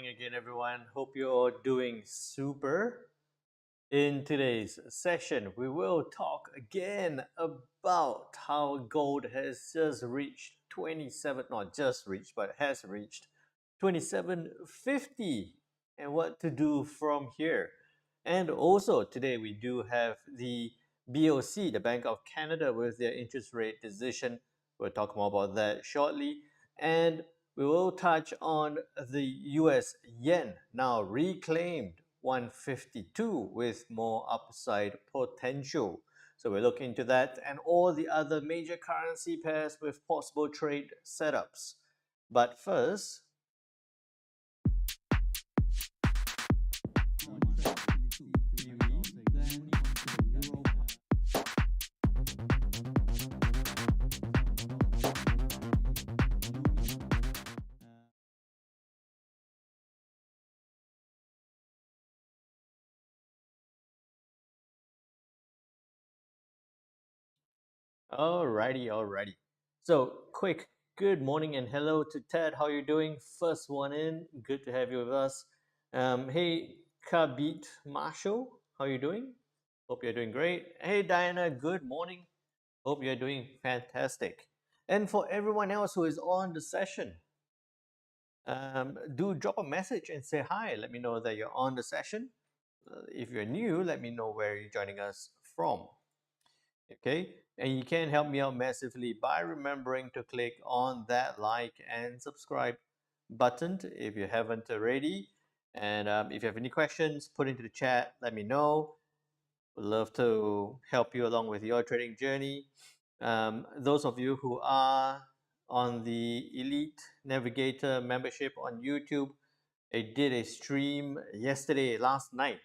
morning again, everyone. Hope you're doing super. In today's session, we will talk again about how gold has just reached 27, not just reached, but has reached 2750 and what to do from here. And also today we do have the BoC, the Bank of Canada, with their interest rate decision. We'll talk more about that shortly. And we will touch on the US yen, now reclaimed 152 with more upside potential. So we're looking into that and all the other major currency pairs with possible trade setups. But first, alrighty. So quick good morning and hello to Ted. How you doing? First one in. Good to have you with us. Hey Kabit Marshall, how you doing? Hope you're doing great. Hey Diana, good morning. Hope you're doing fantastic. And for everyone else who is on the session, do drop a message and say hi. Let me know that you're on the session. If you're new, let me know where you're joining us from. Okay, and you can help me out massively by remembering to click on that like and subscribe button if you haven't already. And if you have any questions, put into the chat. Let me know. Would love to help you along with your trading journey. Those of you who are on the Elite Navigator membership on YouTube, I did a stream yesterday, last night,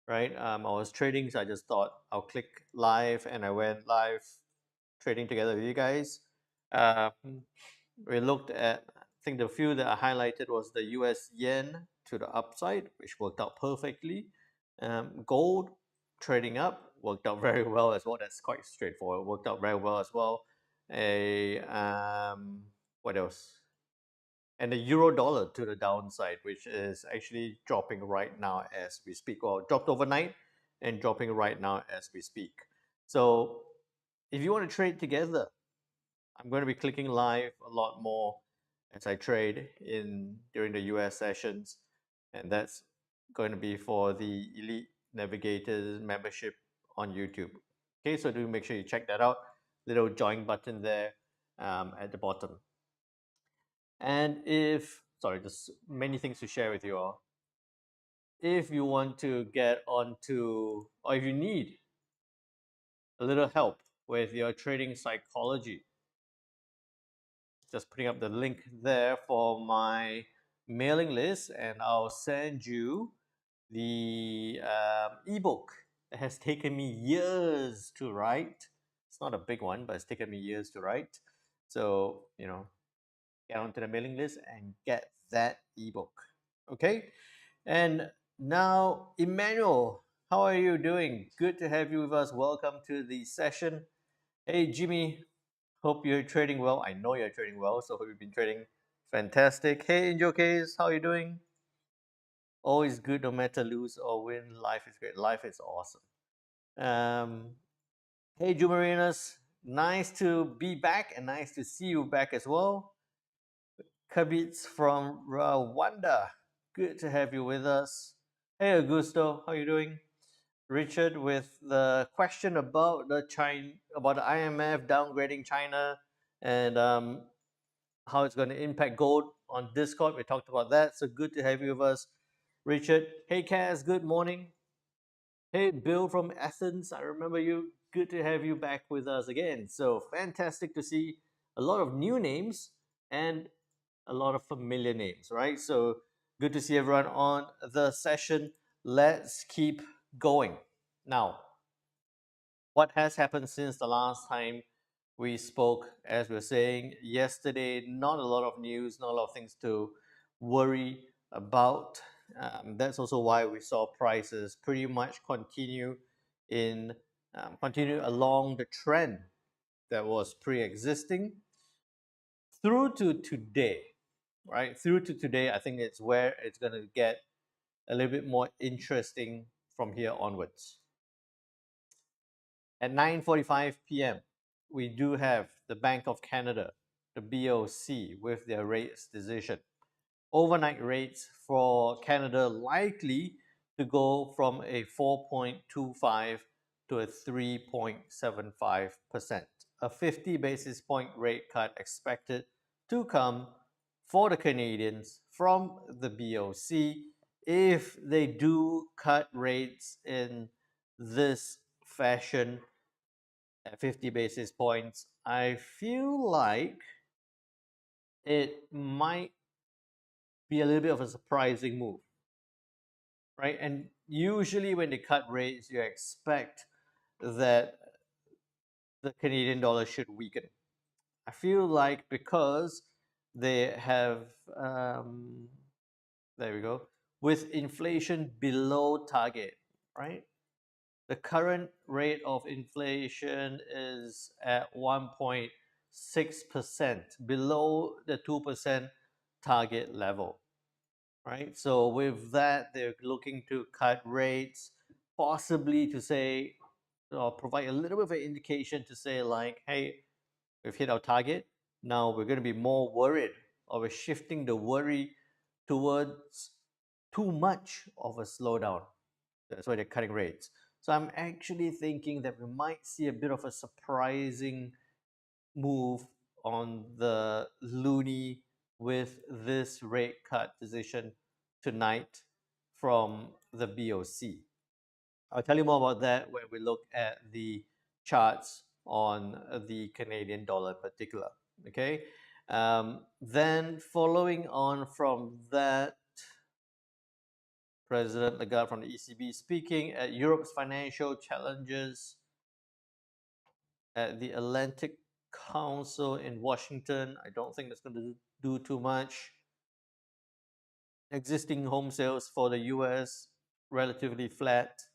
right? I was trading, so I just thought I'll click live, and I went live trading together with you guys. We looked at, I think the few that I highlighted was the US yen to the upside, which worked out perfectly. Gold trading up worked out very well as well. That's quite straightforward. Worked out very well as well. What else? And the euro dollar to the downside, which is actually dropping right now as we speak. Well, dropped overnight and dropping right now as we speak. So if you want to trade together, I'm going to be clicking live a lot more as I trade during the US sessions, and that's going to be for the Elite Navigators membership on YouTube. Okay, so do make sure you check that out. Little join button there at the bottom. And there's many things to share with you all. If you want to get onto, or if you need a little help with your trading psychology, just putting up the link there for my mailing list, and I'll send you the ebook that has taken me years to write. It's not a big one, but it's taken me years to write. So, get onto the mailing list and get that ebook. Okay? And now, Emmanuel, how are you doing? Good to have you with us. Welcome to the session. Hey, Jimmy, hope you're trading well. I know you're trading well, so hope you've been trading fantastic. Hey, Angel Case, how are you doing? Always good no matter lose or win. Life is great. Life is awesome. Hey, Jumarinas, nice to be back and nice to see you back as well. Kabits from Rwanda, good to have you with us. Hey, Augusto, how are you doing? Richard with the question about the IMF downgrading China and how it's going to impact gold on Discord. We talked about that, so good to have you with us, Richard. Hey, Kaz, good morning. Hey, Bill from Athens, I remember you. Good to have you back with us again. So fantastic to see a lot of new names and a lot of familiar names, right? So good to see everyone on the session. Let's keep going. Now, what has happened since the last time we spoke? As we were saying yesterday, not a lot of news, not a lot of things to worry about. That's also why we saw prices pretty much continue along the trend that was pre-existing through to today. right? Through to today, I think it's where it's going to get a little bit more interesting from here onwards. At 9:45 p.m., we do have the Bank of Canada, the BoC, with their rates decision. Overnight rates for Canada likely to go from a 4.25 to a 3.75%. A 50 basis point rate cut expected to come for the Canadians from the BoC. If they do cut rates in this fashion at 50 basis points, I feel like it might be a little bit of a surprising move, right? And usually when they cut rates, you expect that the Canadian dollar should weaken. I feel like because they have, there we go, with inflation below target, right? The current rate of inflation is at 1.6%, below the 2% target level, right? So with that, they're looking to cut rates, possibly to say, or provide a little bit of an indication to say like, hey, we've hit our target. Now we're going to be more worried, or we're shifting the worry towards too much of a slowdown. That's why they're cutting rates. So I'm actually thinking that we might see a bit of a surprising move on the loonie with this rate cut decision tonight from the BoC. I'll tell you more about that when we look at the charts on the Canadian dollar in particular. Okay. Then following on from that, President Lagarde from the ECB speaking at Europe's financial challenges at the Atlantic Council in Washington. I don't think that's going to do too much. Existing home sales for the US relatively flat.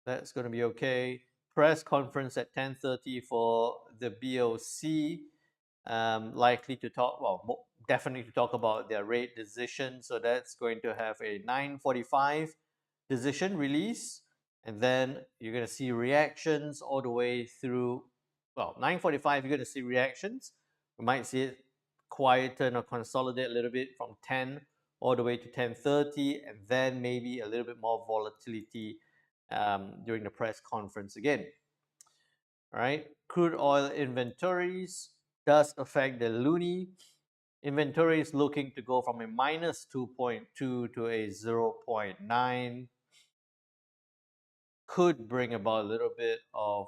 That's going to be okay. Press conference at 10:30 for the BoC. Likely to talk, well, definitely to talk about their rate decision. So that's going to have a 9:45 decision release. And then you're going to see reactions all the way through, well, 9:45, you're going to see reactions. We might see it quieten or consolidate a little bit from 10 all the way to 10:30, and then maybe a little bit more volatility during the press conference again. All right, crude oil inventories does affect the loonie. Inventory is looking to go from a minus 2.2 to a 0.9. Could bring about a little bit of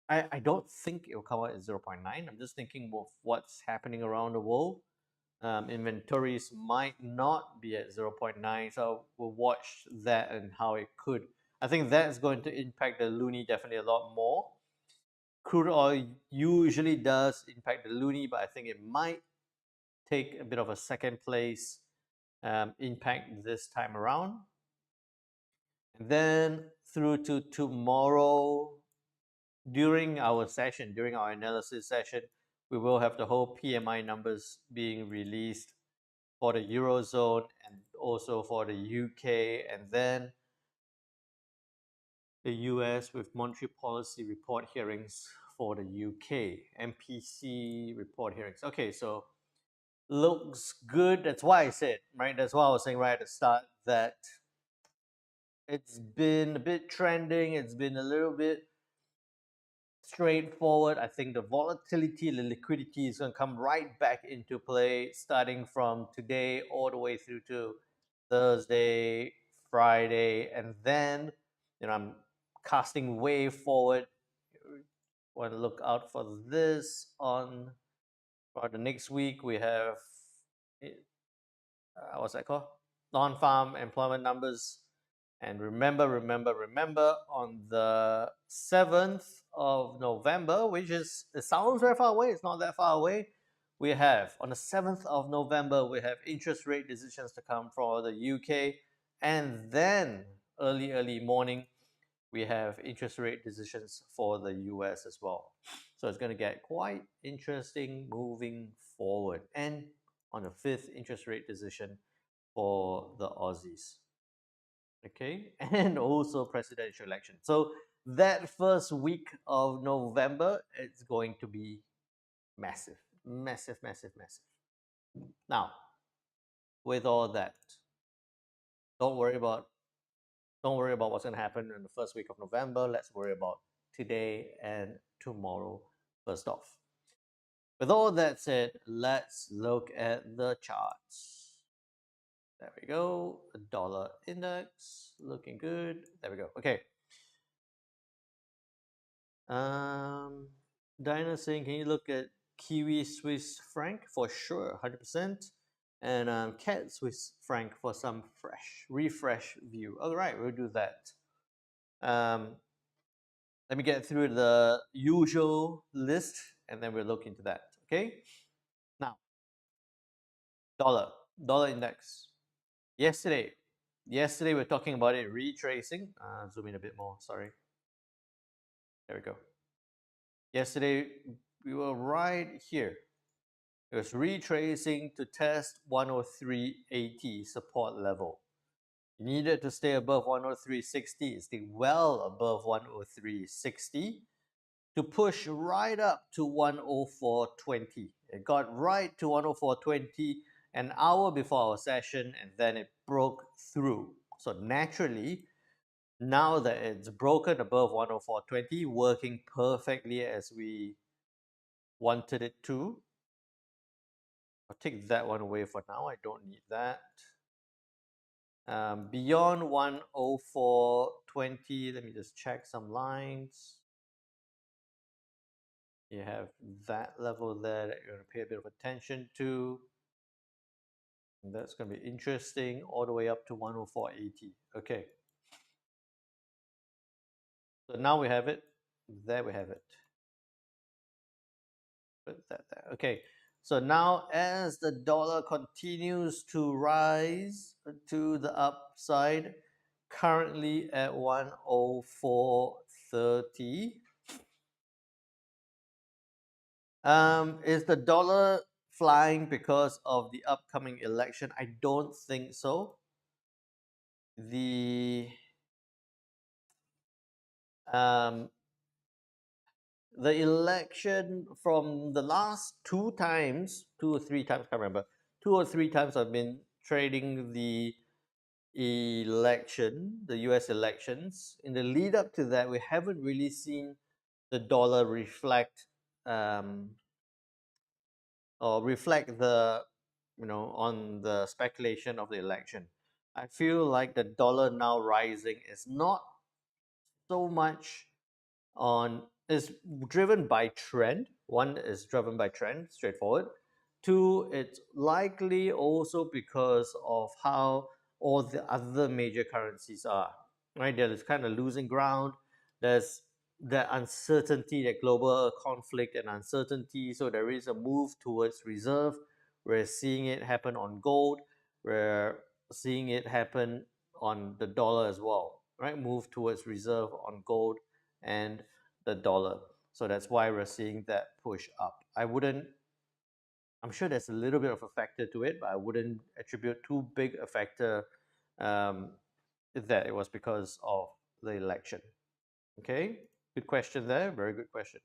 I don't think it will come out at 0.9. I'm just thinking of what's happening around the world. Inventories might not be at 0.9, so we'll watch that and how it could. I think that's going to impact the loonie definitely a lot more. Crude oil usually does impact the loonie, but I think it might take a bit of a second place impact this time around. And then through to tomorrow, during our session, during our analysis session, we will have the whole PMI numbers being released for the Eurozone and also for the UK, and then the US with monetary policy report hearings for the UK, MPC report hearings. Okay, so looks good. That's why I said, right? That's why I was saying right at the start that it's been a bit trending. It's been a little bit straightforward. I think the volatility, the liquidity is going to come right back into play starting from today all the way through to Thursday, Friday, and then I'm casting way forward. Want to look out for this on for the next week. We have what's that called? Non-farm employment numbers. And remember, on the 7th of November, which is, it sounds very far away, it's not that far away. We have, on the 7th of November, we have interest rate decisions to come from the UK. And then, early morning, we have interest rate decisions for the US as well. So it's going to get quite interesting moving forward, and on a fifth interest rate decision for the Aussies. Okay, and also presidential election. So that first week of November, it's going to be massive, massive, massive, massive. Now, with all that, don't worry about don't worry about what's going to happen in the first week of November. Let's worry about today and tomorrow first off. With all that said, let's look at the charts. There we go. The dollar index looking good. There we go. Okay. Diana saying, can you look at Kiwi Swiss franc for sure, 100%, and CAD Swiss franc for some refresh view. All right, we'll do that. Let me get through the usual list, and then we'll look into that. Okay. Now, dollar index. Yesterday we're talking about it retracing. Zoom in a bit more. Sorry. There we go. Yesterday we were right here. It was retracing to test 103.80 support level. You needed to stay above 103.60, stay well above 103.60 to push right up to 104.20. It got right to 104.20 an hour before our session, and then it broke through. So naturally, now that it's broken above 104.20, working perfectly as we wanted it to, I'll take that one away for now. I don't need that. Beyond 104.20, let me just check some lines. You have that level there that you're going to pay a bit of attention to. And that's going to be interesting all the way up to 104.80. Okay. So now we have it. There we have it. Put that there. Okay. So now as the dollar continues to rise to the upside, currently at 104.30. Is the dollar flying because of the upcoming election? I don't think so. The election from the last two or three times, can't remember, 2 or 3 times I've been trading the election, the US elections. In the lead up to that, we haven't really seen the dollar reflect or reflect the, on the speculation of the election. I feel like the dollar now rising is not so much on, is driven by trend. One is driven by trend, straightforward. Two, it's likely also because of how all the other major currencies are, right? They're kind of losing ground. There's the uncertainty, the global conflict and uncertainty. So there is a move towards reserve. We're seeing it happen on gold. We're seeing it happen on the dollar as well, right? Move towards reserve on gold and the dollar. So that's why we're seeing that push up. I'm sure there's a little bit of a factor to it, but I wouldn't attribute too big a factor that it was because of the election. Okay, good question there, very good question.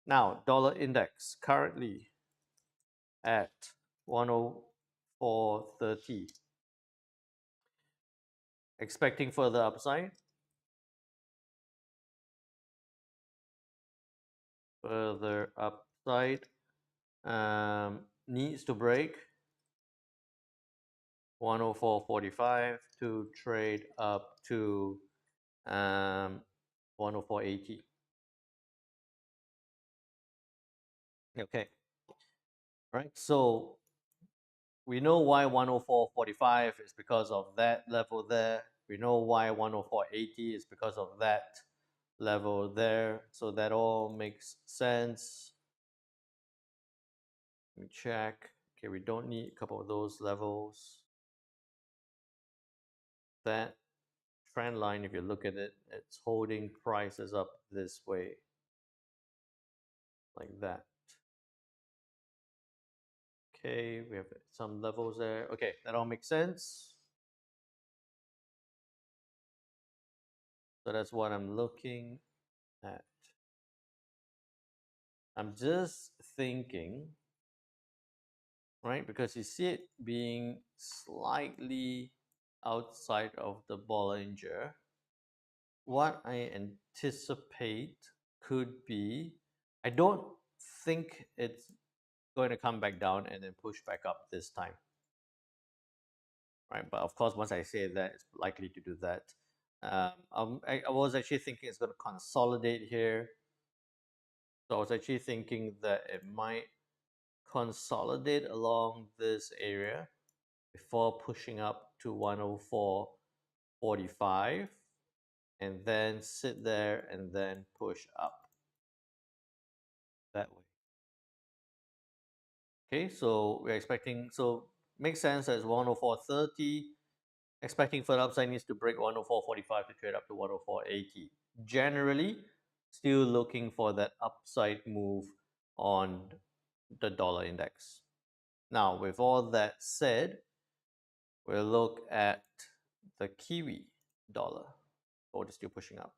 Now, dollar index currently at 104.30. Expecting further upside. Further upside. Needs to break 104.45 to trade up to 104.80. Okay, right. So we know why 104.45 is because of that level there. We know why 104.80 is because of that level there. So that all makes sense. Let me check. Okay, we don't need a couple of those levels. That trend line, if you look at it, it's holding prices up this way. like that. Okay, we have some levels there. Okay, that all makes sense. So that's what I'm looking at. I'm just thinking, right? Because you see it being slightly outside of the Bollinger. What I anticipate could be, I don't think it's going to come back down and then push back up this time, right? But of course, once I say that, it's likely to do that. I was actually thinking it's going to consolidate here. So I was actually thinking that it might consolidate along this area before pushing up to 104.45 and then sit there and then push up that way. Okay, so we're expecting, so makes sense as 104.30. Expecting further upside needs to break 104.45 to trade up to 104.80. Generally, still looking for that upside move on the dollar index. Now, with all that said, we'll look at the Kiwi dollar. Gold is still pushing up.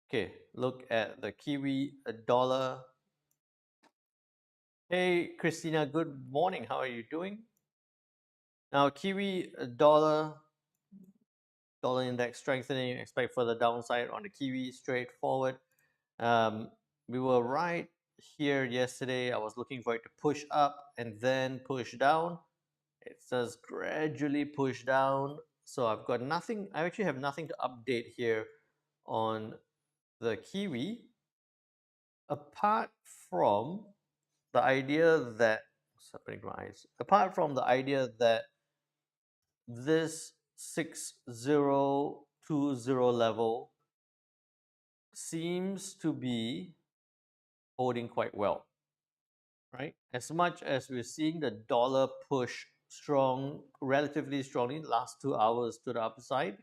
Okay, look at the Kiwi dollar. Hey, Christina, good morning. How are you doing? Now, Kiwi dollar index strengthening. Expect further downside on the Kiwi. Straightforward. We were right here yesterday. I was looking for it to push up and then push down. It says gradually push down. So I've got nothing. I actually have nothing to update here on the Kiwi, apart from the idea that apart from the idea that this 6020 level seems to be holding quite well, right? As much as we're seeing the dollar push strong, relatively strongly, last 2 hours to the upside,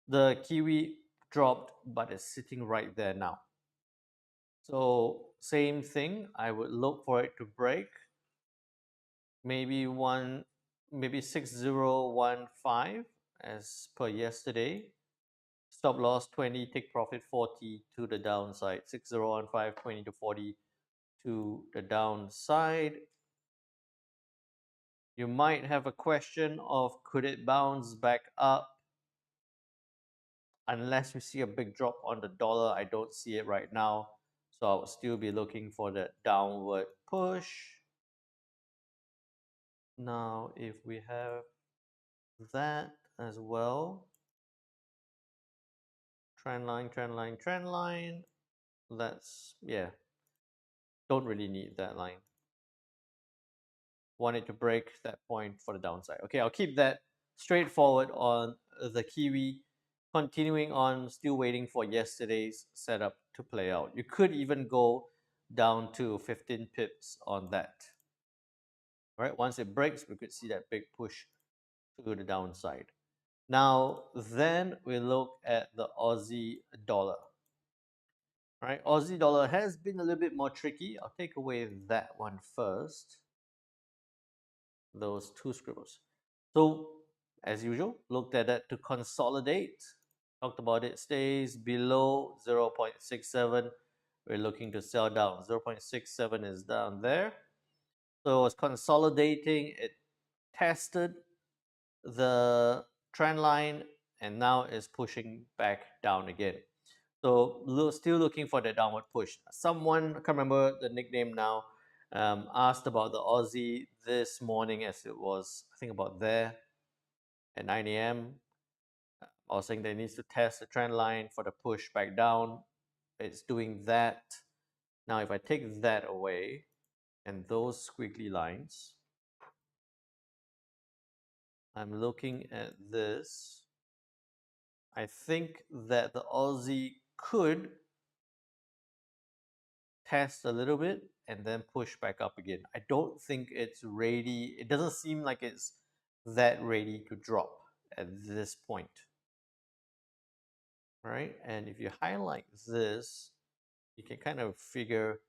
the Kiwi dropped, but it's sitting right there now. So same thing, I would look for it to break. Maybe 6015 as per yesterday. Stop loss 20, take profit 40 to the downside. 6015, 20 to 40 to the downside. You might have a question of could it bounce back up? Unless we see a big drop on the dollar, I don't see it right now. So I will still be looking for that downward push. Now, if we have that as well, trend line, trend line, trend line, that's, yeah, don't really need that line. Want it to break that point for the downside. Okay, I'll keep that straightforward on the Kiwi. Continuing on, still waiting for yesterday's setup to play out. You could even go down to 15 pips on that. All right, once it breaks, we could see that big push to the downside. Now, then we look at the Aussie dollar. All right, Aussie dollar has been a little bit more tricky. I'll take away that one first. Those two scribbles. So, as usual, looked at that to consolidate. Talked about it, stays below 0.67. We're looking to sell down. 0.67 is down there. So it's consolidating. It tested the trend line and now is pushing back down again. So still looking for that downward push. Someone, I can't remember the nickname now, asked about the Aussie this morning as it was, I think about there at 9 a.m. I was saying that it needs to test the trend line for the push back down. It's doing that. Now, if I take that away and those squiggly lines, I'm looking at this. I think that the Aussie could test a little bit and then push back up again. I don't think it's ready. It doesn't seem like it's that ready to drop at this point. Right? And if you highlight this, you can kind of figure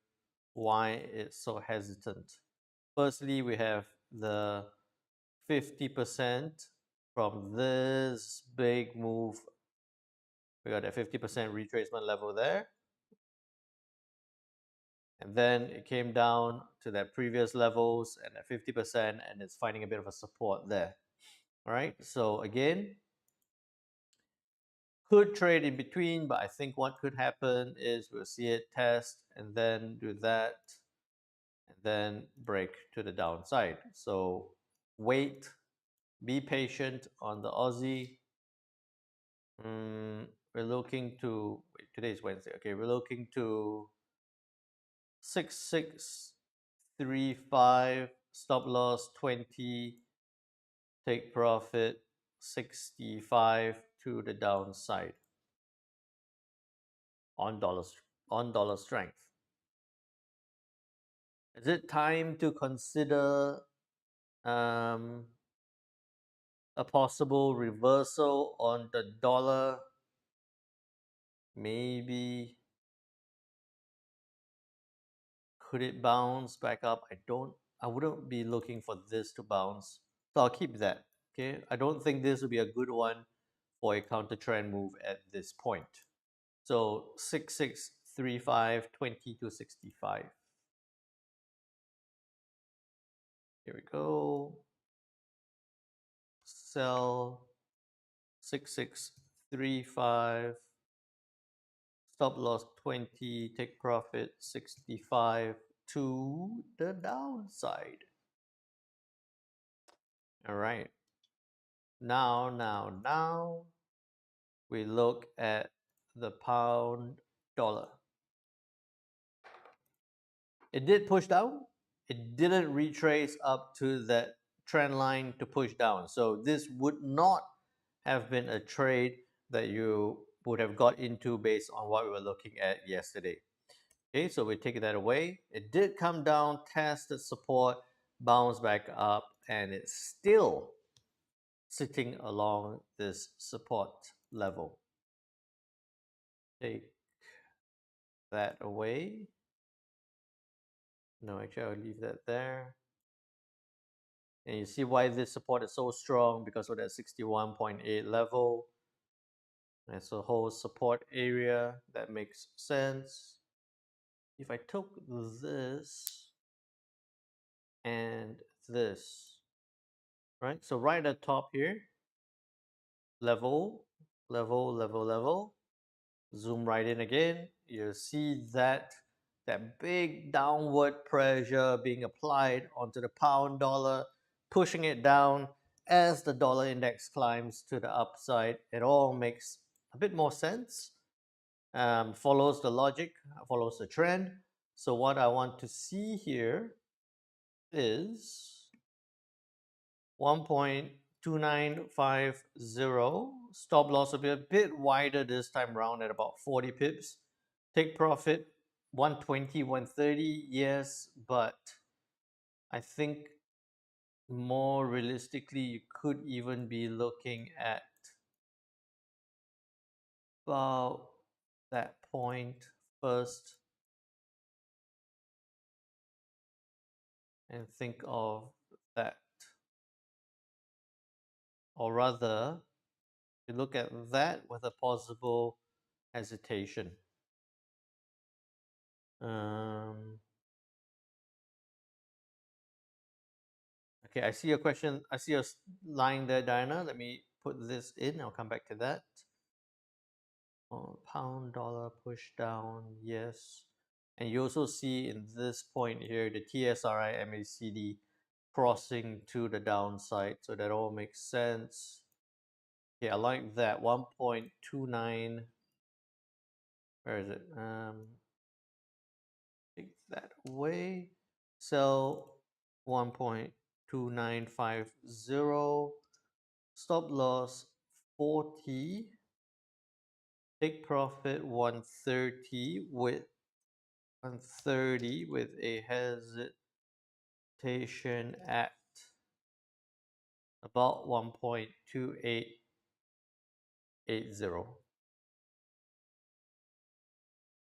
why it's so hesitant. Firstly, we have the 50% from this big move. We got a 50% retracement level there. And then it came down to that previous levels and at 50%, and it's finding a bit of a support there. All right, so again, could trade in between, but I think what could happen is we'll see it test and then do that and then break to the downside. So wait, be patient on the Aussie. We're looking to, wait, today is Wednesday. Okay, we're looking to 6635, stop loss 20, take profit 65 to the downside on dollar strength. Is it time to consider a possible reversal on the dollar? Maybe. Could it bounce back up? I wouldn't be looking for this to bounce. So I'll keep that. Okay. I don't think this would be a good one for a counter trend move at this point. So 6635, 20 to 65. Here we go. Sell 6635. Stop loss 20, take profit 65 to the downside. All right. Now we look at the pound dollar. It did push down. It didn't retrace up to that trend line to push down. So this would not have been a trade that you would have got into based on what we were looking at yesterday. Okay, so we take that away. It did come down, tested support, bounced back up, and it's still sitting along this support level. Take that away. No, actually, I'll leave that there. And you see why this support is so strong, because of that 61.8 level. That's a whole support area. That makes sense. If I took this and this, right? So right at the top here, level, level, level, level. Zoom right in again. You see that big downward pressure being applied onto the pound dollar, pushing it down as the dollar index climbs to the upside. It all makes a bit more sense. Follows the logic, follows the trend. So what I want to see here is 1.2950. Stop loss will be a bit wider this time around at about 40 pips. Take profit 120, 130, yes, but I think more realistically you could even be looking at about that point first and think of that. Or rather, you look at that with a possible hesitation. Okay, I see your question. I see your line there, Diana. Let me put this in. I'll come back to that. Oh, pound dollar push down, yes. And you also see in this point here the TSRI MACD crossing to the downside, so that all makes sense. Okay, I like that. 1.29. Where is it? Take that away. Sell 1.2950. Stop loss 40. Take profit 130 with a hesitation at about 1.2880.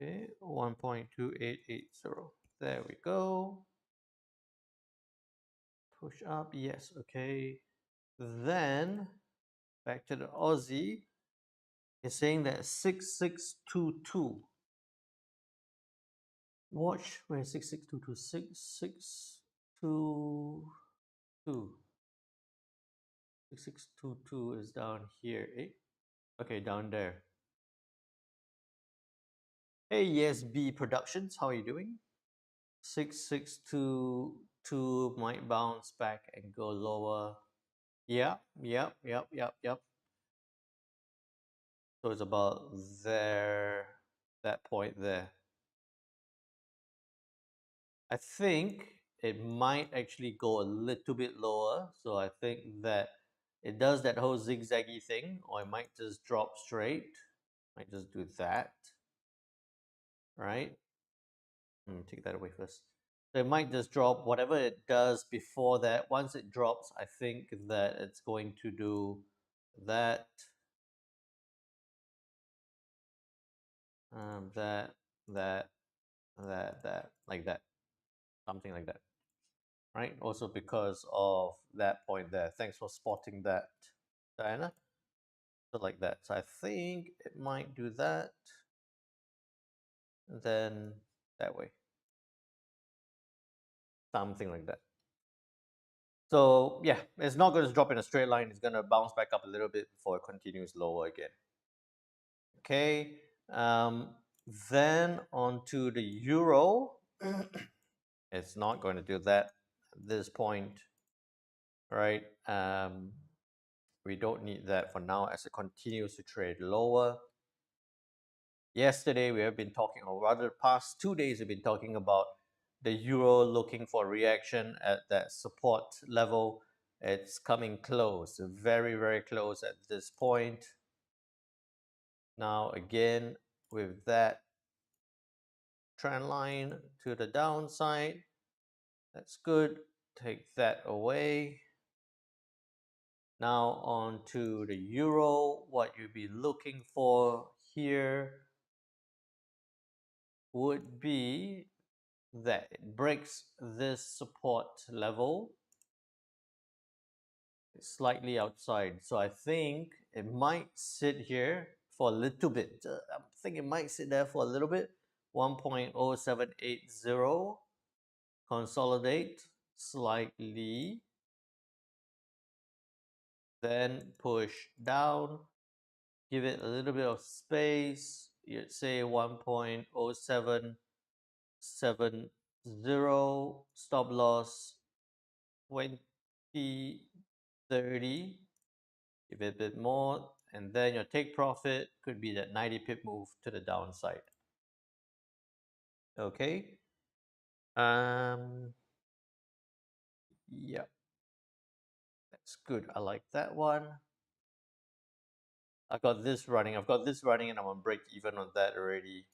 Okay, 1.2880. There we go. Push up, yes, okay. Then back to the Aussie. It's saying that 6622. Watch where 6622, 6622. 6622 is down here, eh? Okay, down there. Hey, yes, B Productions, how are you doing? 6622 might bounce back and go lower. Yep. So it's about there, that point there. I think it might actually go a little bit lower. So I think that it does that whole zigzaggy thing, or it might just drop straight. Might just do that, right? Take that away first. So it might just drop whatever it does before that. Once it drops, I think that it's going to do that, that, like that, something like that, right? Also because of that point there. Thanks for spotting that, Diana. So like that. So I think it might do that, and then that way, something like that. So yeah, it's not going to drop in a straight line. It's going to bounce back up a little bit before it continues lower again. Okay. Then onto the euro. It's not going to do that at this point, right? We don't need that for now as it continues to trade lower. Yesterday we have been talking, or rather the past 2 days we've been talking about the euro looking for reaction at that support level. It's coming close, very, very close at this point. Now again, with that trend line to the downside, that's good. Take that away. Now on to the euro. What you'd be looking for here would be that it breaks this support level. It's slightly outside. So I think it might sit here for a little bit. I think it might sit there for a little bit. 1.0780. Consolidate slightly. Then push down. Give it a little bit of space. You'd say 1.0770. Stop loss 20, 30. Give it a bit more, and then your take profit could be that 90 pip move to the downside. Okay. Yeah, that's good. I like that one. I've got this running, and I'm on break even on that already,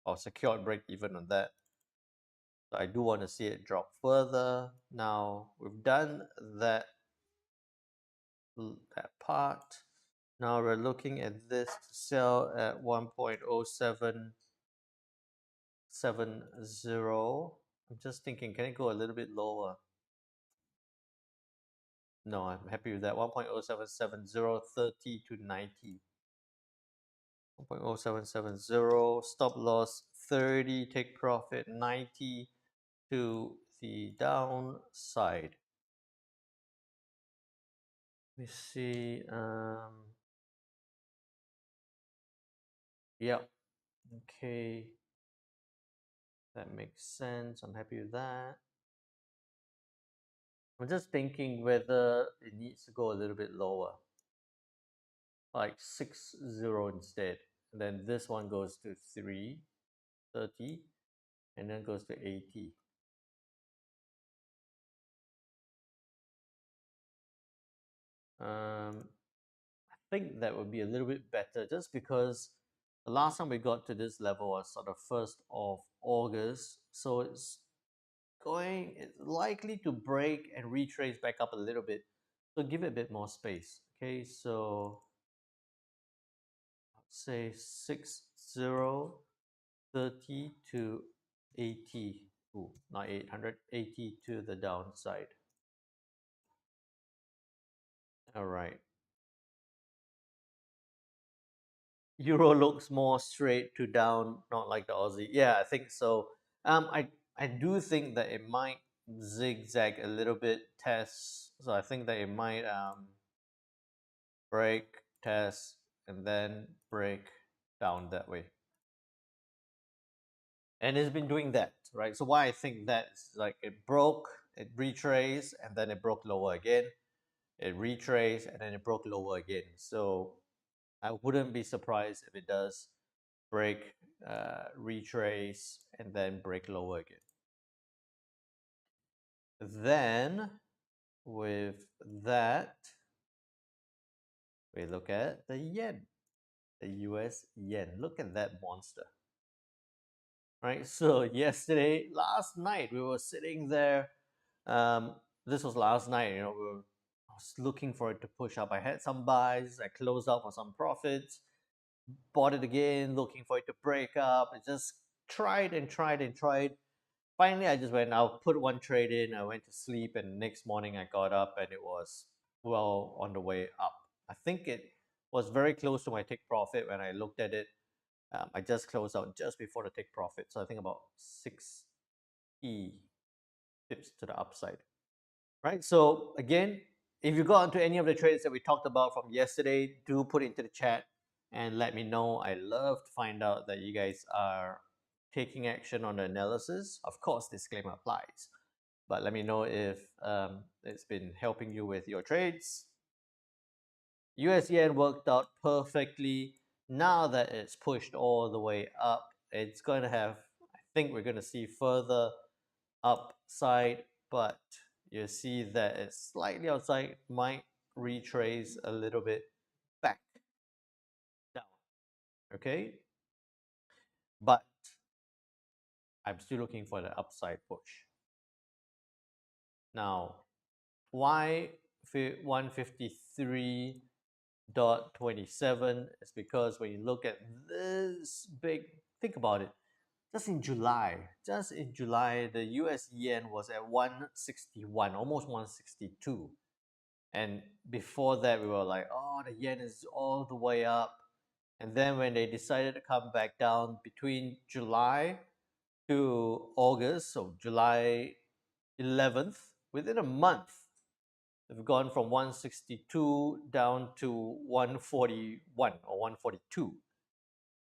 or secured break even on that. So I do want to see it drop further. Now we've done that part. Now we're looking at this to sell at 1.0770. I'm just thinking, can it go a little bit lower? No, I'm happy with that. 1.0770, 30 to 90. 1.0770, stop loss 30, take profit 90 to the downside. Let me see. Yeah. Okay. That makes sense. I'm happy with that. I'm just thinking whether it needs to go a little bit lower, like 60 instead. And then this one goes to 330, and then goes to 80. I think that would be a little bit better, just because the last time we got to this level was sort of 1st of August, so it's likely to break and retrace back up a little bit. So give it a bit more space. Okay, so let's say 60, 30 to 80. Ooh, not 880 to the downside. All right. Euro looks more straight to down, not like the Aussie. Yeah, I think so. I do think that it might zigzag a little bit, test. So I think that it might break, test, and then break down that way. And it's been doing that, right? So why I think that's like it broke, it retraced, and then it broke lower again. It retraced, and then it broke lower again. So I wouldn't be surprised if it does break, retrace, and then break lower again. Then with that, we look at the yen, the US yen. Look at that monster. Right. So yesterday, last night, we were sitting there. Um, this was last night. I was looking for it to push up. I had some buys. I closed out for some profits. Bought it again, looking for it to break up. I just tried and tried and tried. Finally, I just went. I'll put one trade in. I went to sleep, and next morning I got up, and it was well on the way up. I think it was very close to my take profit when I looked at it. I just closed out just before the take profit, so I think about 6 pips to the upside, right? So again, if you got into any of the trades that we talked about from yesterday, do put it into the chat and let me know. I love to find out that you guys are taking action on the analysis. Of course, disclaimer applies, but let me know if it's been helping you with your trades. USDN worked out perfectly. Now that it's pushed all the way up, it's going to have, I think we're going to see further upside, but you see that it's slightly outside, might retrace a little bit back down. Okay, but I'm still looking for the upside push. Now, why 153.27 is because when you look at this big, think about it. Just in July, the US yen was at 161, almost 162. And before that, we were like, oh, the yen is all the way up. And then when they decided to come back down between July to August, so July 11th, within a month, they've gone from 162 down to 141 or 142.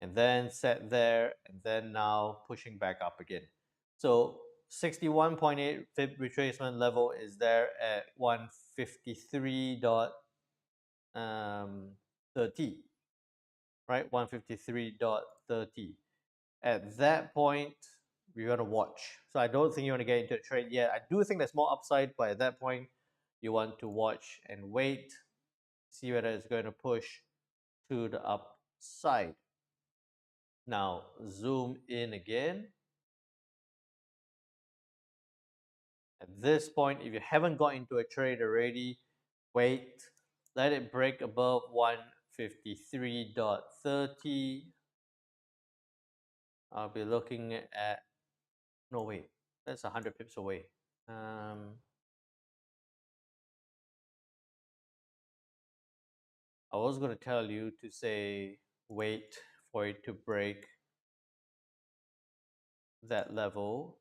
And then set there, and then now pushing back up again. So 61.8 fib retracement level is there at 153.30, right? 153.30. At that point, we're gonna watch. So I don't think you want to get into a trade yet. I do think there's more upside, but at that point, you want to watch and wait, see whether it's going to push to the upside. Now zoom in again. At this point, if you haven't got into a trade already, wait, let it break above 153.30. I'll be looking at, no wait, that's 100 pips away. I was going to tell you to say wait for it to break that level,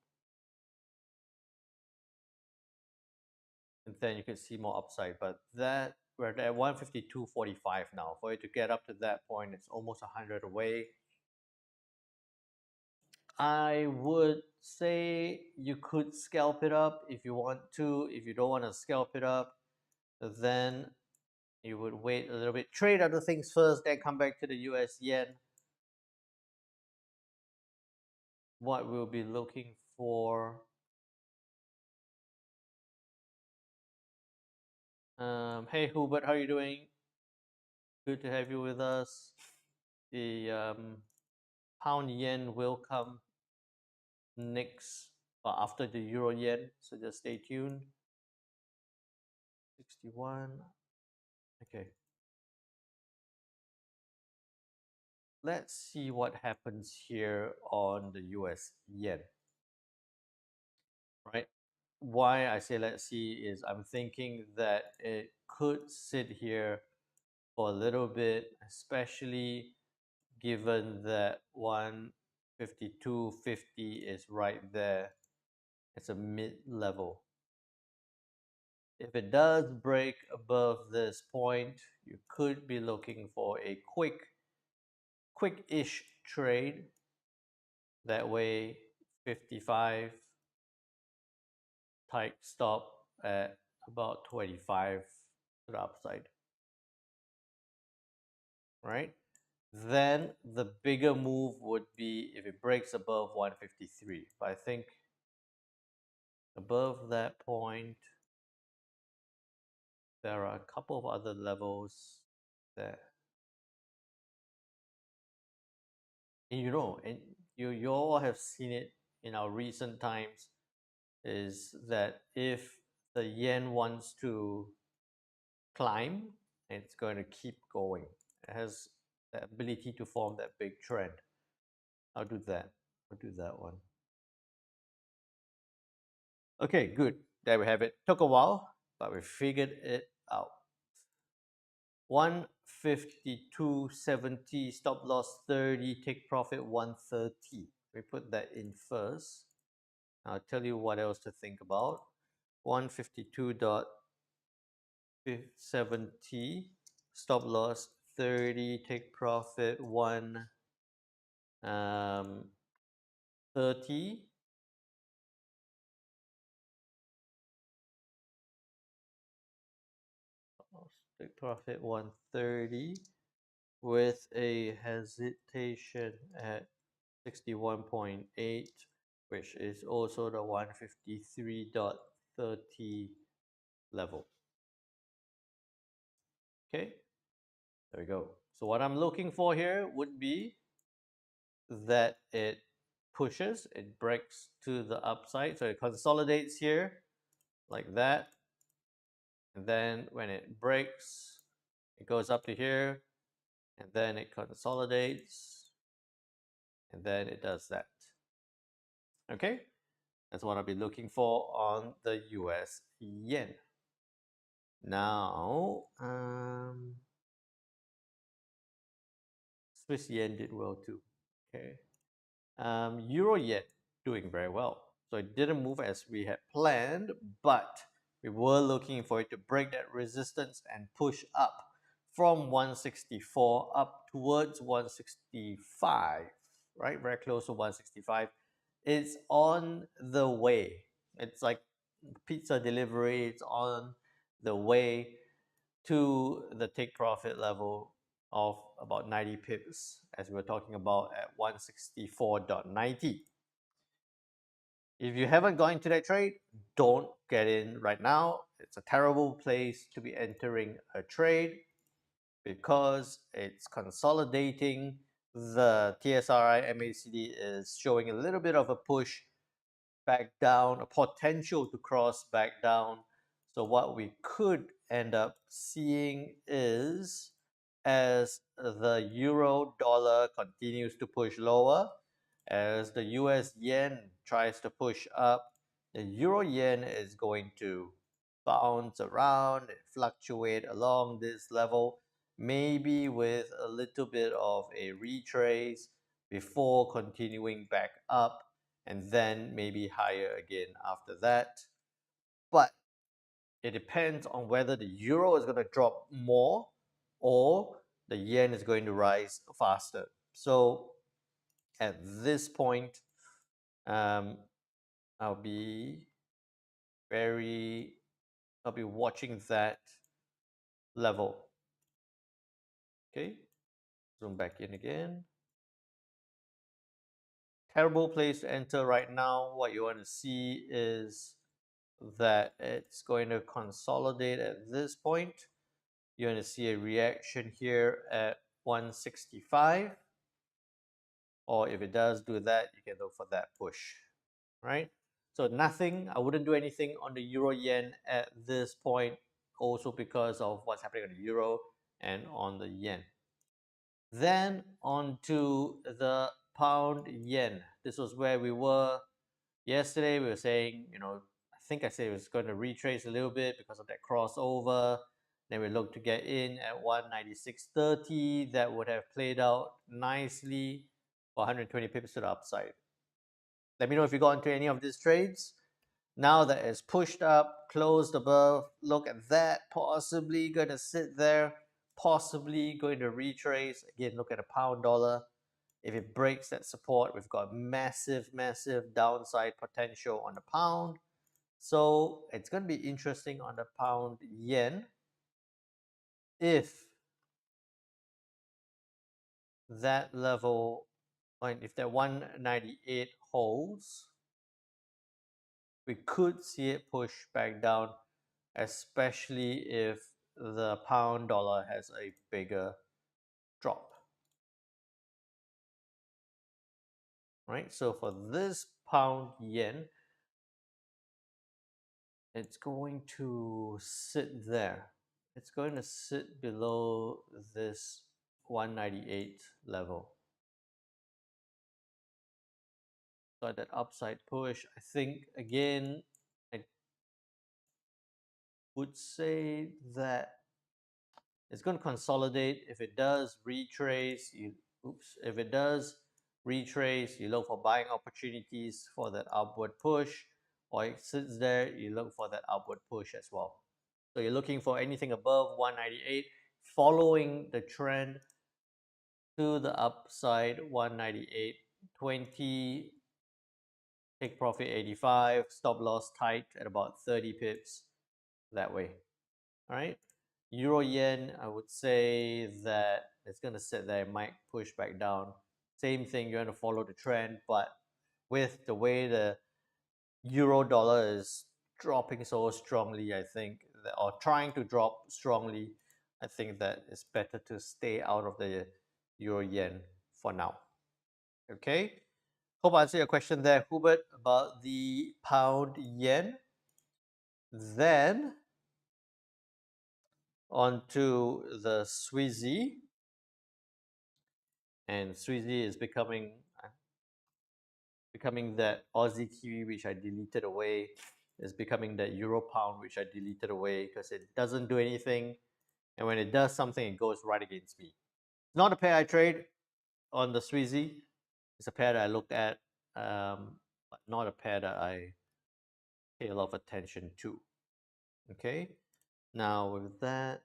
and then you can see more upside. But that we're at 152.45 now. For it to get up to that point, it's almost 100 away. I would say you could scalp it up if you want to. If you don't want to scalp it up, then you would wait a little bit, trade other things first, then come back to the US yen. What we'll be looking for. Hey Hubert, how are you doing? Good to have you with us. The pound yen will come next, after the euro yen, so just stay tuned. 61. Okay. Let's see what happens here on the US yen. right? Why I say let's see is I'm thinking that it could sit here for a little bit, especially given that 152.50 is right there. It's a mid level. If it does break above this point, you could be looking for a quick-ish trade. That way, 55 tight stop at about 25 to the upside, right? Then the bigger move would be if it breaks above 153. But I think above that point, there are a couple of other levels that, and and you all have seen it in our recent times, is that if the yen wants to climb, it's going to keep going. It has the ability to form that big trend. I'll do that. I'll do that one. Okay, good. There we have it. Took a while, but we figured it out. 152.70, stop loss 30, take profit 130. We put that in first. I'll tell you what else to think about. 152.70, stop loss 30, take profit 130. Take profit 130 with a hesitation at 61.8, which is also the 153.30 level. Okay, there we go. So what I'm looking for here would be that it pushes, it breaks to the upside. So it consolidates here like that. And then when it breaks, it goes up to here, and then it consolidates, and then it does that. Okay, that's what I'll be looking for on the US yen. Now, Swiss yen did well too. Okay, Euro yen doing very well. So it didn't move as we had planned, but we were looking for it to break that resistance and push up from 164 up towards 165, right? Very close to 165. It's on the way. It's like pizza delivery. It's on the way to the take profit level of about 90 pips, as we were talking about at 164.90. If you haven't gone into that trade, don't get in right now. It's a terrible place to be entering a trade because it's consolidating. The TSRI MACD is showing a little bit of a push back down, a potential to cross back down. So what we could end up seeing is, as the euro dollar continues to push lower, as the US yen tries to push up, the euro yen is going to bounce around and fluctuate along this level, maybe with a little bit of a retrace before continuing back up, and then maybe higher again after that. But it depends on whether the euro is going to drop more or the yen is going to rise faster. So at this point, I'll be watching that level. Okay, zoom back in again. Terrible place to enter right now. What you want to see is that it's going to consolidate at this point. You're going to see a reaction here at 165. Or if it does do that, you can look for that push, right? So nothing, I wouldn't do anything on the euro yen at this point, also because of what's happening on the euro and on the yen. Then on to the pound yen. This was where we were Yesterday we were saying, I think I said it was going to retrace a little bit because of that crossover. Then we look to get in at 196.30. That would have played out nicely for 120 pips to the upside. Let me know if you got into any of these trades. Now that it's pushed up, closed above, look at that, possibly going to sit there, possibly going to retrace. Again, look at a pound dollar. If it breaks that support, we've got massive, massive downside potential on the pound. So it's going to be interesting on the pound yen if that level, if that 198 holds, we could see it push back down, especially if the pound dollar has a bigger drop. Right? So for this pound yen, it's going to sit there. It's going to sit below this 198 level. So that upside push, I think again, I would say that it's going to consolidate. If it does retrace, if it does retrace, you look for buying opportunities for that upward push, or it sits there, you look for that upward push as well. So you're looking for anything above 198, following the trend to the upside, 198.20, take profit 85, stop loss tight at about 30 pips that way. All right. Euro yen, I would say that it's going to sit there, it might push back down. Same thing, you're going to follow the trend, but with the way the euro dollar is dropping so strongly, I think, or trying to drop strongly, I think that it's better to stay out of the euro yen for now. Okay. Hope I answered your question there, Hubert, about the pound yen. Then on to the Swiss, and Swiss is becoming that Aussie Kiwi which I deleted away. Is becoming that Euro Pound which I deleted away because it doesn't do anything, and when it does something, it goes right against me. It's not a pair I trade on the Swiss. It's a pair that I looked at, but not a pair that I pay a lot of attention to. Okay, now with that,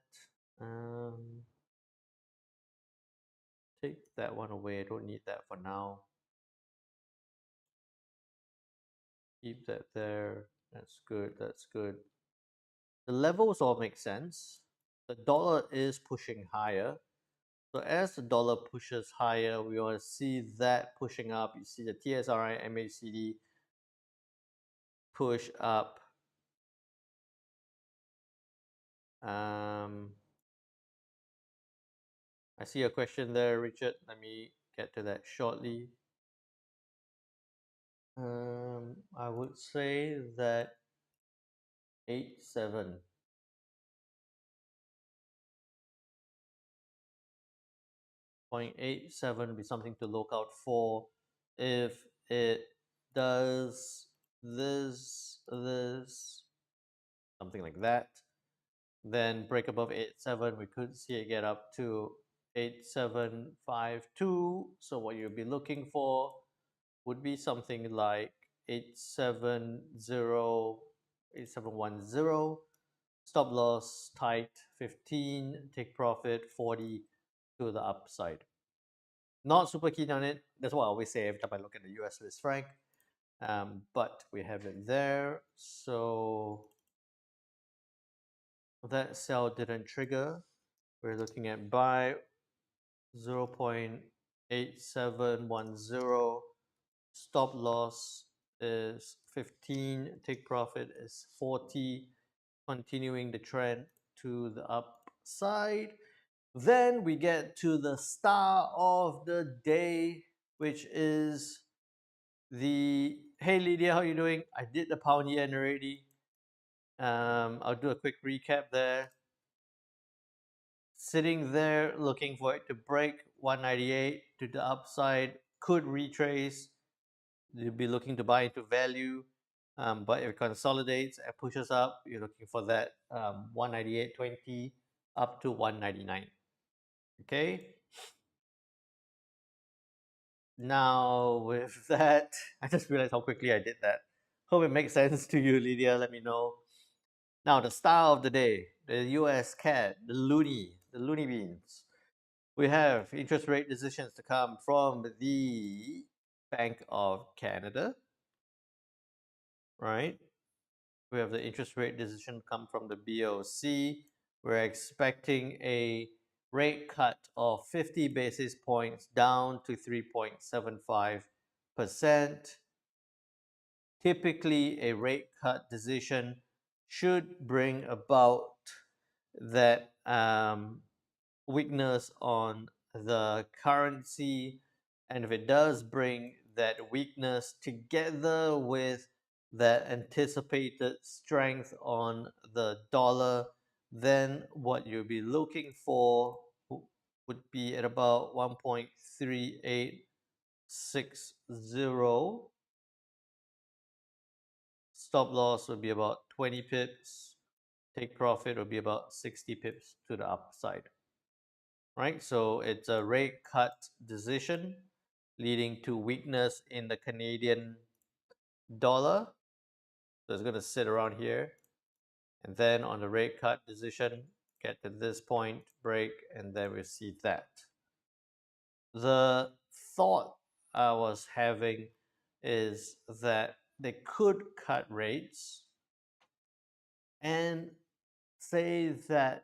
take that one away. I don't need that for now. Keep that there. That's good. That's good. The levels all make sense. The dollar is pushing higher. So as the dollar pushes higher, we want to see that pushing up. You see the TSRI MACD push up. I see a question there, Richard. Let me get to that shortly. I would say that 87. 0.87 would be something to look out for. If it does this, something like that, then break above 87, we could see it get up to 8752. So what you'll be looking for would be something like 870, 8710. Stop loss tight 15, take profit 40 to the upside. Not super keen on it. That's what I always say every time I look at the US Swiss franc. But we have it there. So that sell didn't trigger. We're looking at buy 0.8710. Stop loss is 15. Take profit is 40. Continuing the trend to the upside. Then we get to the star of the day, which is the hey Lydia, how you doing? I did the pound yen already. I'll do a quick recap there. Sitting there looking for it to break 198 to the upside, could retrace. you'll be looking to buy into value. But if it consolidates and pushes up, you're looking for that 198.20 up to 199. Okay. Now with that, I just realized how quickly I did that. Hope it makes sense to you, Lydia. Let me know. Now the star of the day, the US CAD, the loony beans. We have interest rate decisions to come from the Bank of Canada, right? We have the interest rate decision come from the BoC. We're expecting a rate cut of 50 basis points down to 3.75%. Typically, a rate cut decision should bring about that weakness on the currency. And if it does bring that weakness together with that anticipated strength on the dollar, then what you'll be looking for would be at about 1.3860. Stop loss would be about 20 pips. Take profit would be about 60 pips to the upside. Right? So it's a rate cut decision leading to weakness in the Canadian dollar. So it's going to sit around here. And then on the rate cut decision, get to this point, break, and then we see that. The thought I was having is that they could cut rates and say that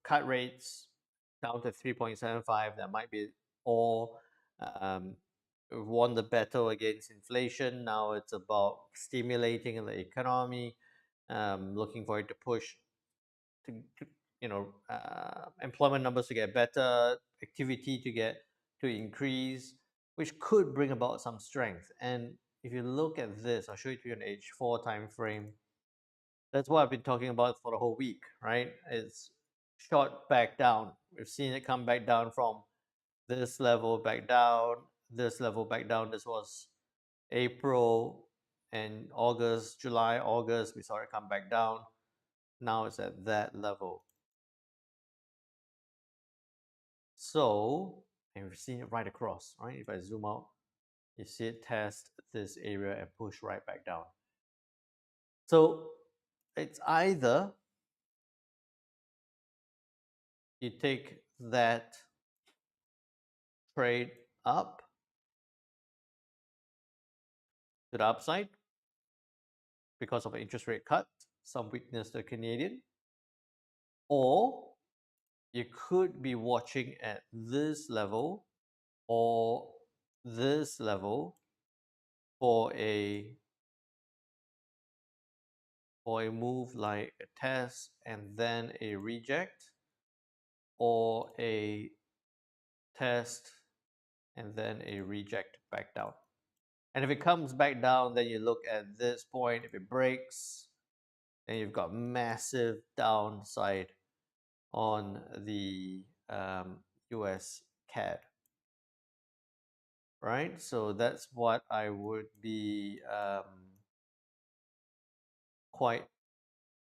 cut rates down to 3.75, that might be all. We've won the battle against inflation. Now it's about stimulating the economy, looking for it to push to employment numbers to get better, activity to increase, which could bring about some strength. And if you look at this, I'll show you to you an H4 time frame. That's what I've been talking about for the whole week, right? It's shot back down. We've seen it come back down from this level back down, this level back down. This was April and August, July, August. We saw it come back down. Now it's at that level. So, and we've seen it right across, right? If I zoom out, you see it test this area and push right back down. So it's either you take that trade up to the upside because of an interest rate cut, some weakness to the Canadian, or you could be watching at this level or this level for a move like a test and then a reject, or a test and then a reject back down. And if it comes back down, then you look at this point. If it breaks, then you've got massive downside on the US CAD, right? So that's what I would be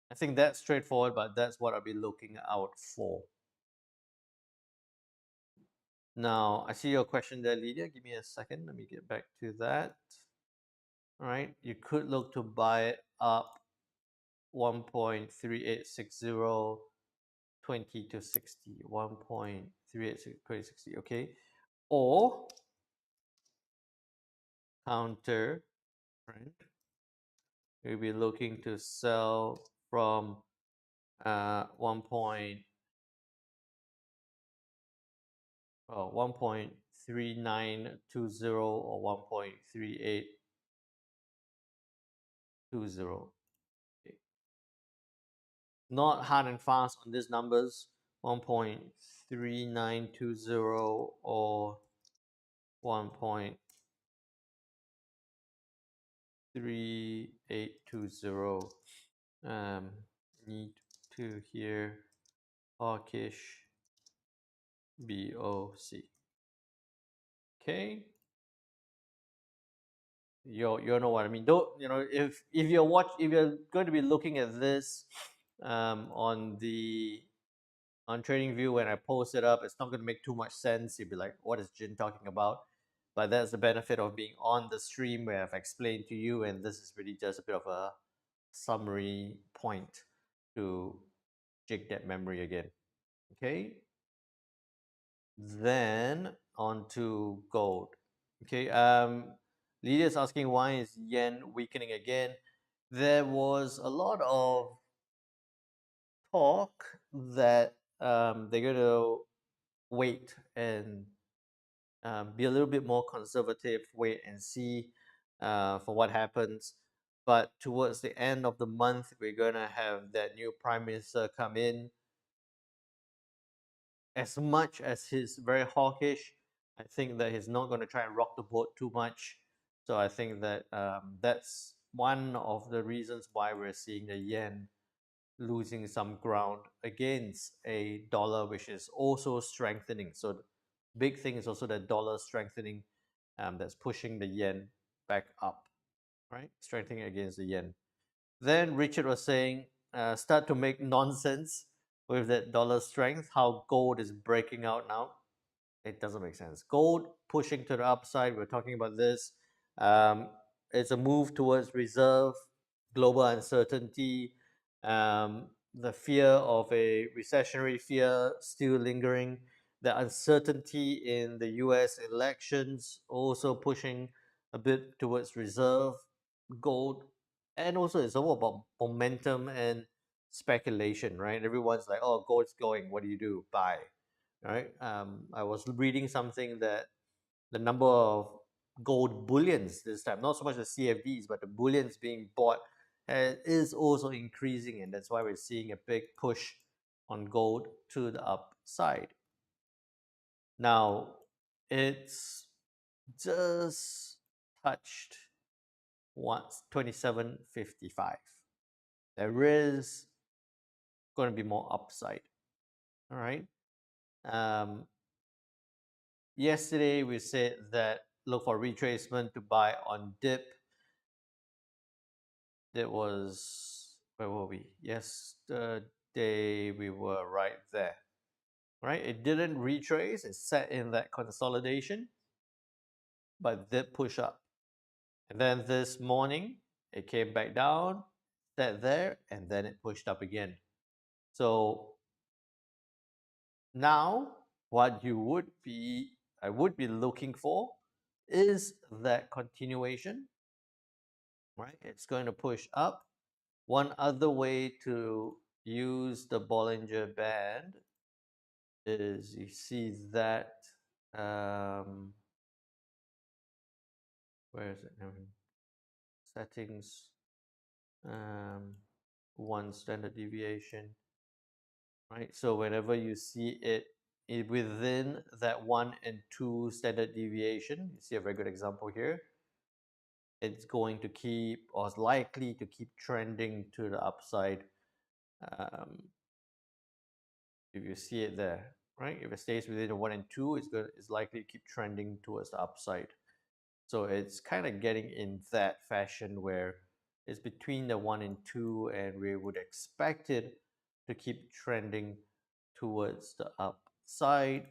I think that's straightforward, but that's what I'll be looking out for. Now, I see your question there, Lydia. Give me a second. Let me get back to that. All right, you could look to buy it up 1.3860, 20 to 60, 1.3860, okay? Or counter, right? We'll be looking to sell from 1.3920 or 1.3820. Okay. Not hard and fast on these numbers. 1.3920 or 1.3820. Need to hear hawkish BoC. Okay. You know what I mean. Don't you know if you're going to be looking at this on the on TradingView when I post it up, it's not going to make too much sense. You'll be like, what is Jin talking about? But that's the benefit of being on the stream where I've explained to you, and this is really just a bit of a summary point to jig that memory again. Okay. Then on to gold. Okay. Lydia's asking why is yen weakening again? There was a lot of talk that they're going to wait and be a little bit more conservative, wait and see for what happens. But towards the end of the month, we're going to have that new prime minister come in. As much as he's very hawkish, I think that he's not going to try and rock the boat too much. So I think that that's one of the reasons why we're seeing the yen losing some ground against a dollar which is also strengthening. So the big thing is also the dollar strengthening that's pushing the yen back up, right? Strengthening against the yen. Then Richard was saying, start to make nonsense with that dollar strength, how gold is breaking out now. It doesn't make sense. Gold pushing to the upside, we're talking about this. It's a move towards reserve, global uncertainty, the fear of a recessionary fear still lingering, the uncertainty in the US elections also pushing a bit towards reserve, gold, and also it's all about momentum and speculation, right? Everyone's like, oh, gold's going, what do you do? Buy, right? I was reading something that the number of gold bullions this time, not so much the CFDs, but the bullions being bought is also increasing, and that's why we're seeing a big push on gold to the upside. Now, it's just touched once 27.55. There is going to be more upside. All right. Yesterday we said that look for retracement to buy on dip. That was, where were we? Yesterday we were right there. Right? It didn't retrace. It sat in that consolidation, but did push up. And then this morning it came back down, sat there, and then it pushed up again. So now what I would be looking for is that continuation, right? It's going to push up. One other way to use the Bollinger Band is you see that, where is it now? Settings, 1 standard deviation, right? So whenever you see it within that 1 and 2 standard deviation, you see a very good example here, it's going to keep, or is likely to keep trending to the upside. If you see it there, right? If it stays within the 1 and 2, it's likely to keep trending towards the upside. So it's kind of getting in that fashion where it's between the 1 and 2, and we would expect it to keep trending towards the upside.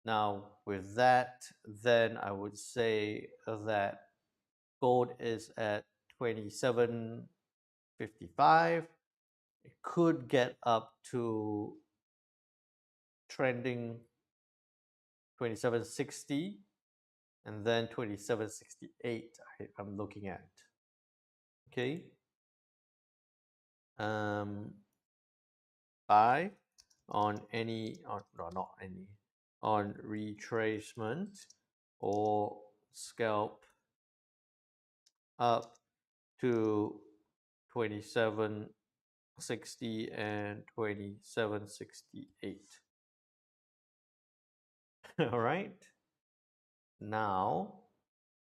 Now, with that, then I would say that gold is at 27.55. It could get up to trending 27.60 and then 27.68 I'm looking at. Okay. Buy on any, no, not any, on retracement or scalp up to 27.60 and 27.68. All right. Now,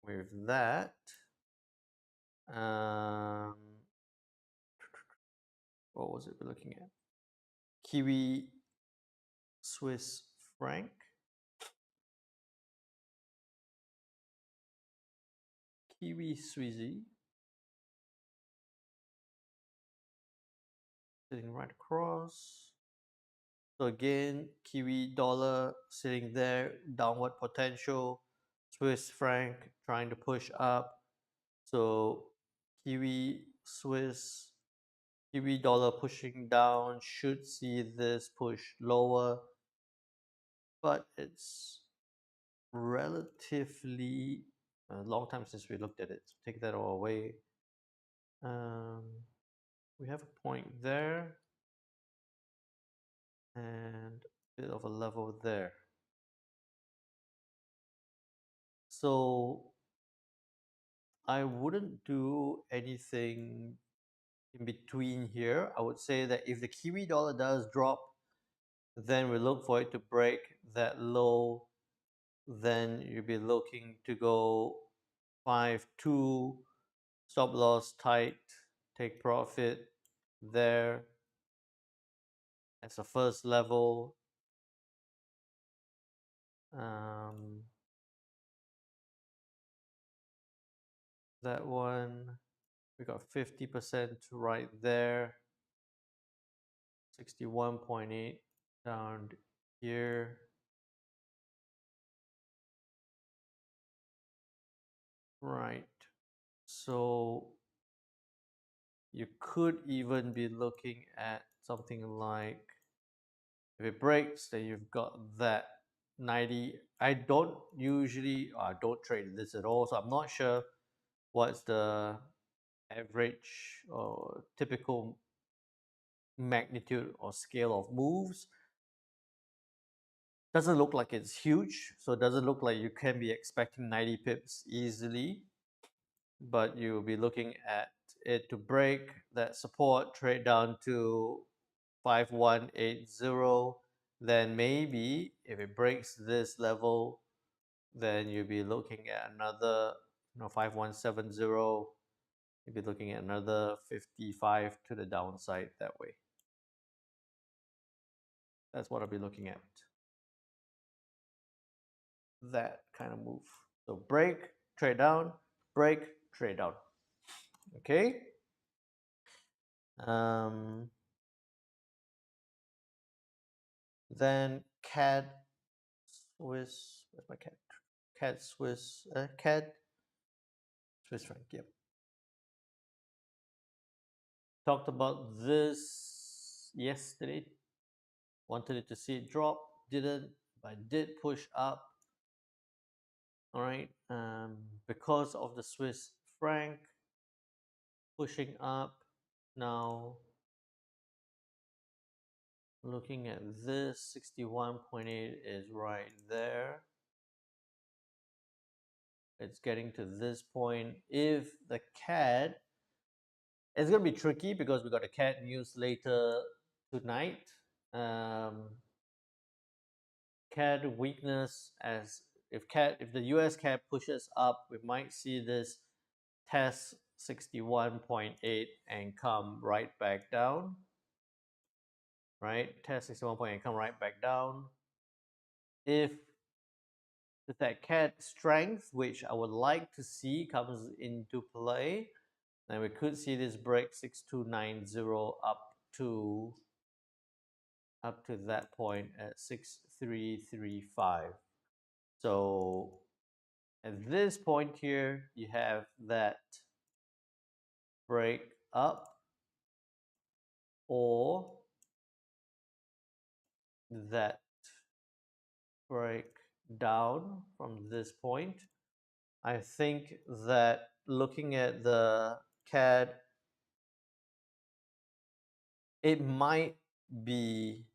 with that, what was it we're looking at? Kiwi Swiss franc. Kiwi Swizzy sitting right across. So again, Kiwi dollar sitting there, downward potential. Swiss franc trying to push up. So Kiwi Swiss, Kiwi dollar pushing down, should see this push lower, but it's relatively a long time since we looked at it. So take that all away. Um, we have a point there and a bit of a level there. So I wouldn't do anything in between here. I would say that if the Kiwi dollar does drop, then we look for it to break that low. Then you'll be looking to go 5-2, stop loss tight, take profit there as a first level. That one, we got 50% right there, 61.8 down here. Right. So you could even be looking at something like, if it breaks, then you've got that 90. I don't usually, I don't trade this at all, so I'm not sure what's the average or typical magnitude or scale of moves. Doesn't look like it's huge, so it doesn't look like you can be expecting 90 pips easily, but you'll be looking at it to break that support, trade down to 5180. Then maybe if it breaks this level, then you'll be looking at another 5170. You'll be looking at another 55 to the downside that way. That's what I'll be looking at. That kind of move. So break, trade down, break, trade down. Okay. Then CAD Swiss. Where's my CAD? CAD Swiss. CAD Swiss franc. Yep. Talked about this yesterday. Wanted it to see it drop. Didn't, but did push up. All right. Because of the Swiss franc pushing up. Now looking at this, 61.8 is right there. It's getting to this point. If the CAD, it's going to be tricky because we got a CAD news later tonight. CAD weakness, as if the US CAD pushes up, we might see this test 61.8 and come right back down. Right, test 61.8 come right back down. If that CAD strength, which I would like to see, comes into play, then we could see this break 6290 up to that point at 6335. So at this point here, you have that break up or that break down from this point. I think that looking at the CAD, it might be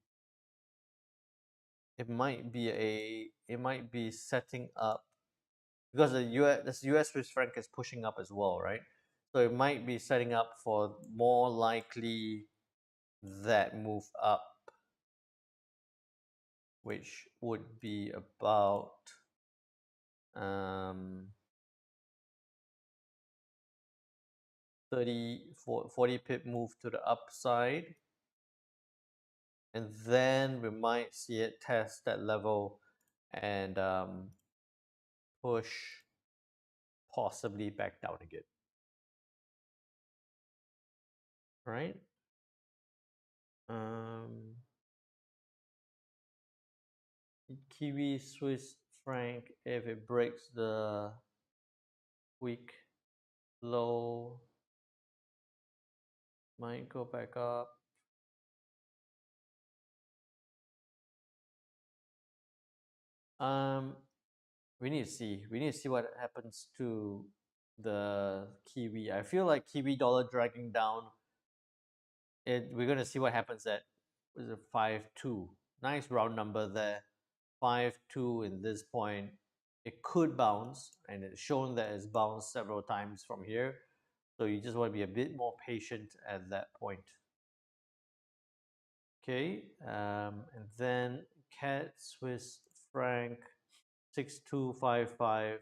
setting up, because the US Swiss franc is pushing up as well, right? So it might be setting up for more likely that move up, which would be about 40 pip move to the upside, and then we might see it test that level and push possibly back down again. Right? Kiwi Swiss franc, if it breaks the week low, might go back up. We need to see. We need to see what happens to the Kiwi. I feel like Kiwi dollar dragging down. We're gonna see what happens at, was it 5.2? Nice round number there. 5.2 in this point. It could bounce, and it's shown that it's bounced several times from here. So you just want to be a bit more patient at that point. Okay, and then CAD Swiss franc 6255.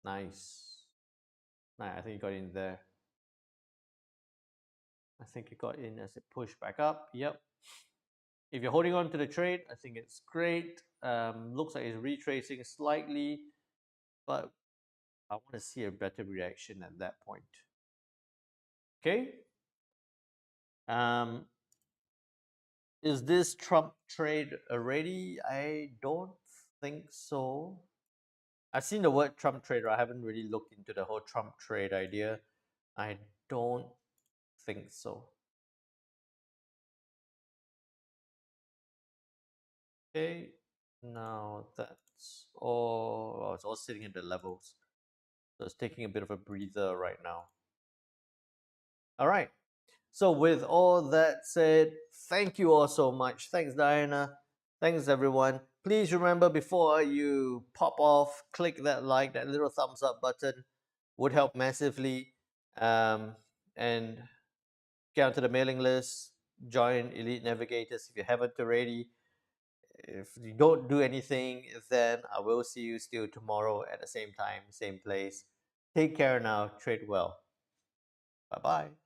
Nice. Nice. I think you got in there. I think it got in as it pushed back up. Yep. If you're holding on to the trade, I think it's great. Looks like it's retracing slightly, but I want to see a better reaction at that point. Okay. Is this Trump trade already? I don't think so. I've seen the word Trump trade, I haven't really looked into the whole Trump trade idea. I don't think so. Okay, now that's all. Oh, it's all sitting at the levels. So it's taking a bit of a breather right now. All right. So with all that said, thank you all so much. Thanks, Diana. Thanks, everyone. Please remember, before you pop off, click that like, that little thumbs up button. Would help massively. And get onto the mailing list. Join Elite Navigators if you haven't already. If you don't do anything, then I will see you still tomorrow at the same time, same place. Take care now. Trade well. Bye bye.